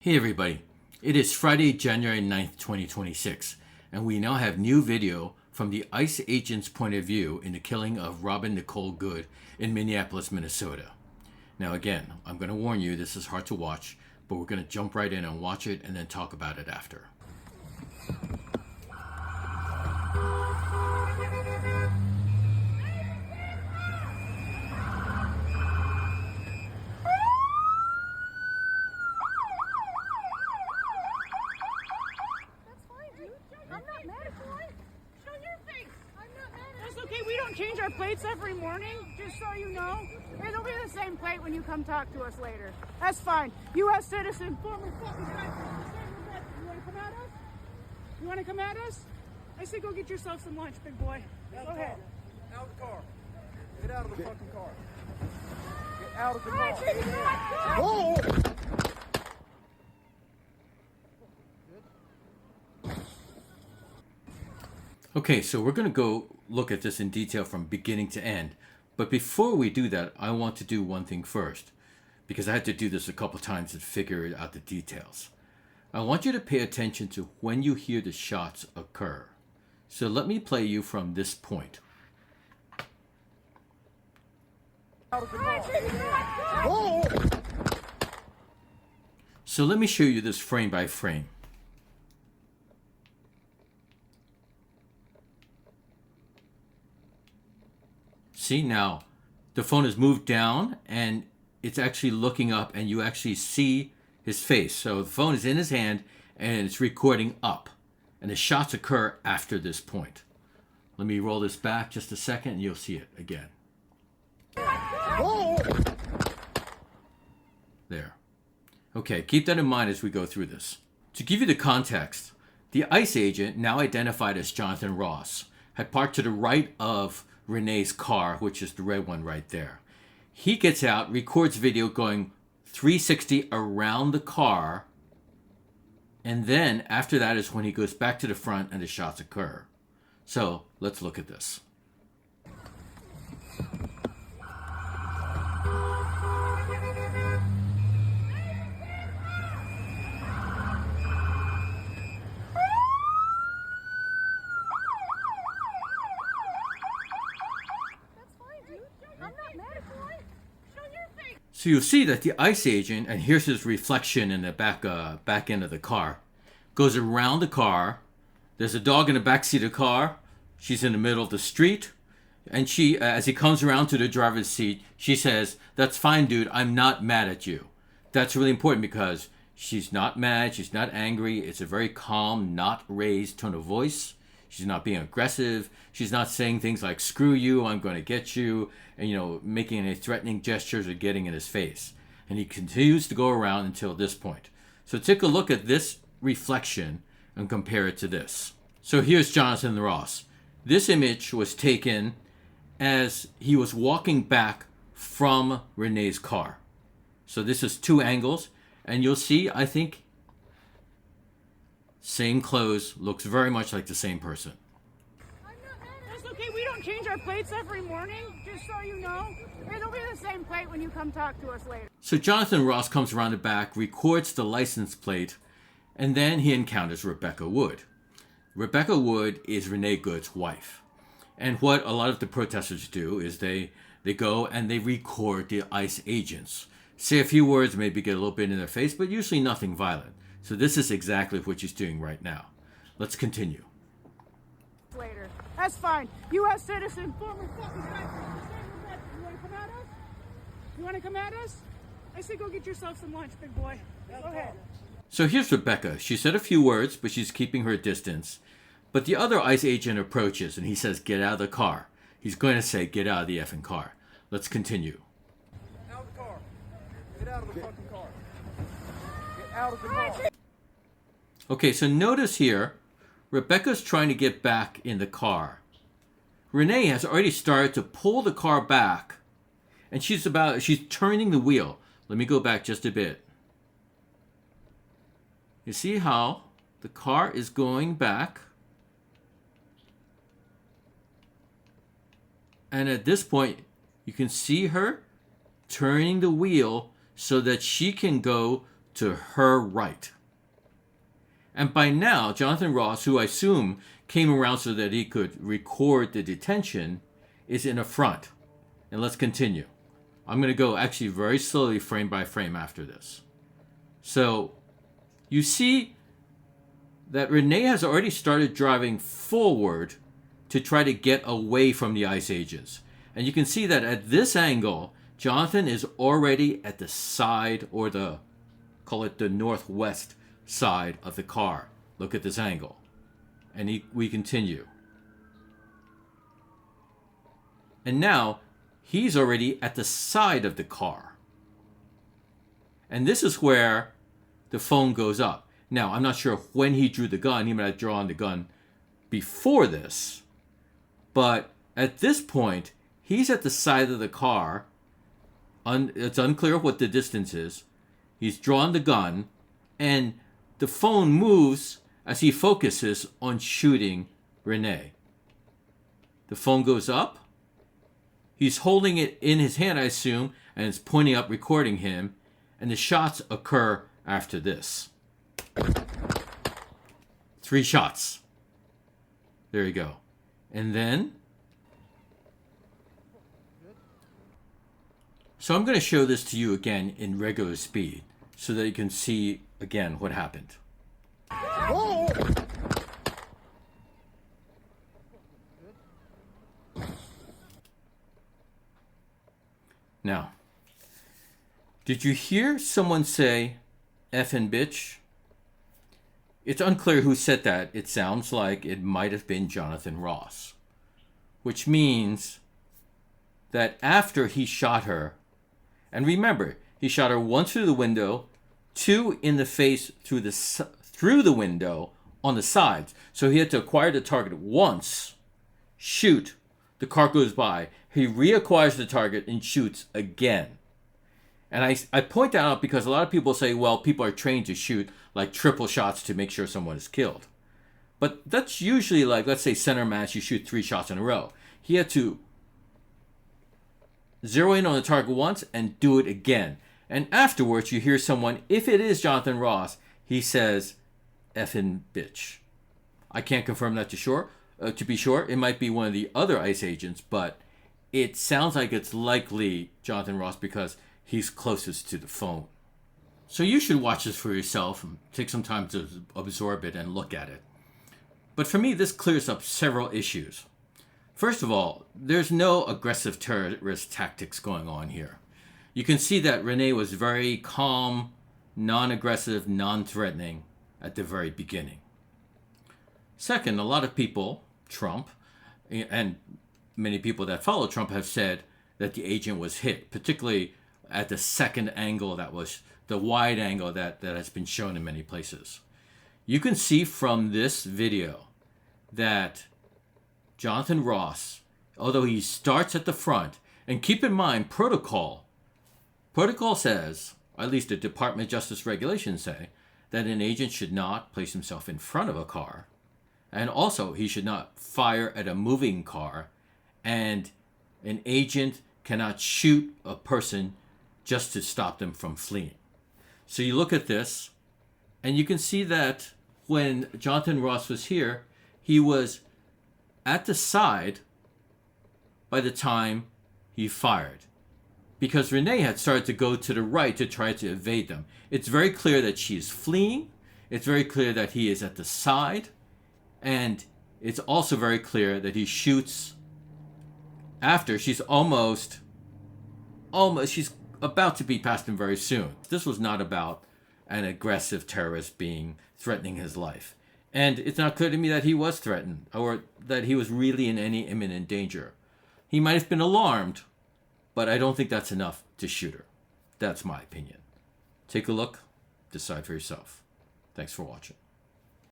Hey everybody, it is Friday, January 9th, 2026, and we now have new video from the ICE agent's point of view in the killing of Robin Nicole Good in Minneapolis, Minnesota. Now again, I'm going to warn you, this is hard to watch, but we're going to jump right in and watch it and then talk about it after. Okay, we don't change our plates every morning, just so you know. It'll be the same plate when you come talk to us later. That's fine. U.S. citizen, former fucking veteran. You want to come at us? You want to come at us? I say go get yourself some lunch, big boy. Go ahead. Out of the car. Get out of the fucking car. Get out of the car. Whoa! Okay, so we're going to go look at this in detail from beginning to end. But before we do that, I want to do one thing first, because I had to do this a couple times to figure out the details. I want you to pay attention to when you hear the shots occur. So let me play you from this point. Whoa! So let me show you this frame by frame. See, now the phone is moved down and it's actually looking up and you actually see his face. So the phone is in his hand and it's recording up. And the shots occur after this point. Let me roll this back just a second and you'll see it again. Whoa! There. Okay, keep that in mind as we go through this. To give you the context, the ICE agent, now identified as Jonathan Ross, had parked to the right of Renee's car, which is the red one right there. He gets out, records video going 360 around the car, and then after that is when he goes back to the front and the shots occur. So let's look at this. So you'll see that the ICE agent, and here's his reflection in the back end of the car, goes around the car. There's a dog in the back seat of the car. She's in the middle of the street. And she, as he comes around to the driver's seat, she says, "That's fine, dude. I'm not mad at you." That's really important because she's not mad. She's not angry. It's a very calm, not raised tone of voice. She's not being aggressive. She's not saying things like, "Screw you, I'm going to get you," and, making any threatening gestures or getting in his face. And he continues to go around until this point. So take a look at this reflection and compare it to this. So here's Jonathan Ross. This image was taken as he was walking back from Renee's car. So this is two angles, and you'll see, I think, same clothes, looks very much like the same person. That's okay, we don't change our plates every morning, just so you know. It'll be the same plate when you come talk to us later. So Jonathan Ross comes around the back, records the license plate, and then he encounters Rebecca Wood. Rebecca Wood is Renee Good's wife. And what a lot of the protesters do is they go and they record the ICE agents. Say a few words, maybe get a little bit in their face, but usually nothing violent. So this is exactly what she's doing right now. Let's continue. Later. That's fine. U.S. citizen, former fucking veteran. You want to come at us? You want to come at us? I say go get yourself some lunch, big boy. Go ahead. So here's Rebecca. She said a few words, but she's keeping her distance. But the other ICE agent approaches and he says, "Get out of the car." He's going to say, "Get out of the effing car." Let's continue. Out of the car. Get out of the fucking car. Get out of the car. Okay, so notice here, Rebecca's trying to get back in the car. Renee has already started to pull the car back, and she's turning the wheel. Let me go back just a bit. You see how the car is going back? And at this point, you can see her turning the wheel so that she can go to her right. And by now, Jonathan Ross, who I assume came around so that he could record the detention, is in the front. And let's continue. I'm going to go actually very slowly, frame by frame after this. So you see that Renee has already started driving forward to try to get away from the ICE agents. And you can see that at this angle, Jonathan is already at the side, or call it the northwest side of the car. Look at this angle. And we continue. And now he's already at the side of the car. And this is where the phone goes up. Now, I'm not sure when he drew the gun. He might have drawn the gun before this. But at this point, he's at the side of the car. It's unclear what the distance is. He's drawn the gun, and the phone moves as he focuses on shooting Renee. The phone goes up. He's holding it in his hand, I assume, and it's pointing up, recording him. And the shots occur after this. 3 shots. There you go. And then... So I'm going to show this to you again in regular speed so that you can see again what happened. Whoa! Now, did you hear someone say effing bitch? It's unclear who said that. It sounds like it might have been Jonathan Ross, which means that after he shot her, and remember, he shot her once through the window, 2 in the face through the window on the sides. So he had to acquire the target once, shoot, the car goes by. He reacquires the target and shoots again. And I point that out because a lot of people say, well, people are trained to shoot like triple shots to make sure someone is killed. But that's usually like, let's say center mass, you shoot 3 shots in a row. He had to zero in on the target once and do it again. And afterwards, you hear someone, if it is Jonathan Ross, he says, effing bitch. I can't confirm that to be sure. It might be one of the other ICE agents, but it sounds like it's likely Jonathan Ross because he's closest to the phone. So you should watch this for yourself and take some time to absorb it and look at it. But for me, this clears up several issues. First of all, there's no aggressive terrorist tactics going on here. You can see that Renee was very calm, non-aggressive, non-threatening at the very beginning. Second, a lot of people, Trump, and many people that follow Trump have said that the agent was hit, particularly at the second angle that was the wide angle that has been shown in many places. You can see from this video that Jonathan Ross, although he starts at the front, and keep in mind, protocol says, at least the Department of Justice regulations say, that an agent should not place himself in front of a car. And also, he should not fire at a moving car. And an agent cannot shoot a person just to stop them from fleeing. So you look at this, and you can see that when Jonathan Ross was here, he was at the side by the time he fired. Because Renee had started to go to the right to try to evade them. It's very clear that she is fleeing. It's very clear that he is at the side. And it's also very clear that he shoots after she's almost she's about to be past him very soon. This was not about an aggressive terrorist being threatening his life. And it's not clear to me that he was threatened or that he was really in any imminent danger. He might have been alarmed, but I don't think that's enough to shoot her. That's my opinion. Take a look, decide for yourself. Thanks for watching.